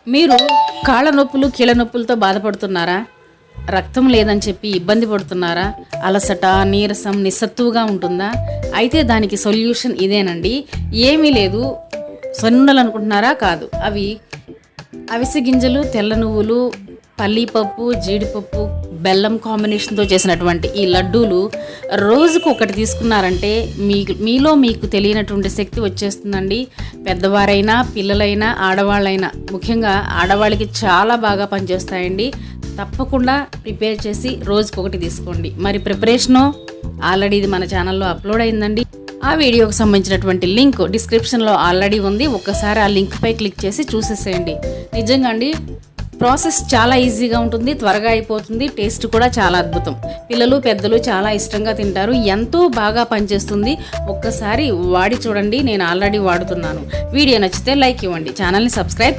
మీరు కాళ్ళ నొప్పులు కీళ్ళ నొప్పులతో బాధపడుతున్నారా? రక్తం లేదని చెప్పి ఇబ్బంది పడుతున్నారా? అలసట, నీరసం, నిస్సత్తువుగా ఉంటుందా? అయితే దానికి సొల్యూషన్ ఇదేనండి. ఏమీ లేదు. సొన్నుండలు అనుకుంటున్నారా? కాదు. అవి అవిసె గింజలు, తెల్ల నువ్వులు, పల్లీపప్పు, జీడిపప్పు, బెల్లం కాంబినేషన్తో చేసినటువంటి ఈ లడ్డూలు రోజుకు ఒకటి తీసుకున్నారంటే మీలో మీకు తెలియనటువంటి శక్తి వచ్చేస్తుందండి. పెద్దవారైనా, పిల్లలైనా, ఆడవాళ్ళైనా, ముఖ్యంగా ఆడవాళ్ళకి చాలా బాగా పనిచేస్తాయండి. తప్పకుండా ప్రిపేర్ చేసి రోజుకొకటి తీసుకోండి. మరి ప్రిపరేషను ఆల్రెడీ ఇది మన ఛానల్లో అప్లోడ్ అయిందండి. ఆ వీడియోకి సంబంధించినటువంటి లింక్ డిస్క్రిప్షన్లో ఆల్రెడీ ఉంది. ఒక్కసారి ఆ లింక్పై క్లిక్ చేసి చూసేసేయండి. నిజంగా అండి, ప్రాసెస్ చాలా ఈజీగా ఉంటుంది, త్వరగా అయిపోతుంది, టేస్ట్ కూడా చాలా అద్భుతం. పిల్లలు పెద్దలు చాలా ఇష్టంగా తింటారు, ఎంతో బాగా పనిచేస్తుంది. ఒక్కసారి వాడి చూడండి. నేను ఆల్రెడీ వాడుతున్నాను. వీడియో నచ్చితే లైక్ ఇవ్వండి, ఛానల్ని సబ్స్క్రైబ్